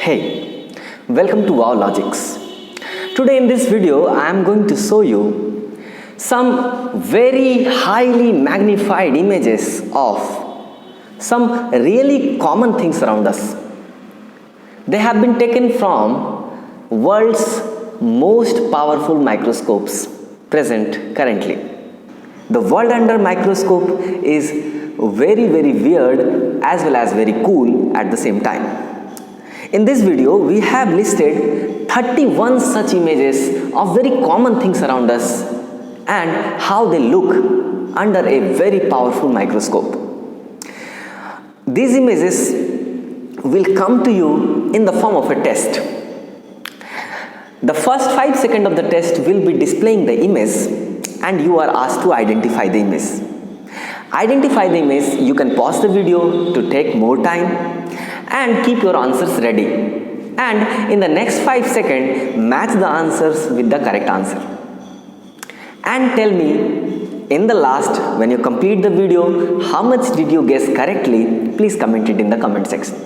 Hey, welcome to Wow Logics. Today in this video I am going to show you some very highly magnified images of some really common things around us. They have been taken from world's most powerful microscopes present currently. The world under microscope is very weird as well as very cool at the same time. In this video, we have listed 31 such images of very common things around us and how they look under a very powerful microscope. These images will come to you in the form of a test. The first 5 seconds of the test will be displaying the image and you are asked to identify the image. Identify the image, you can pause the video to take more time and keep your answers ready, and in the next 5 seconds match the answers with the correct answer and tell me in the last when you complete the video how much did you guess correctly. Please comment it in the comment section.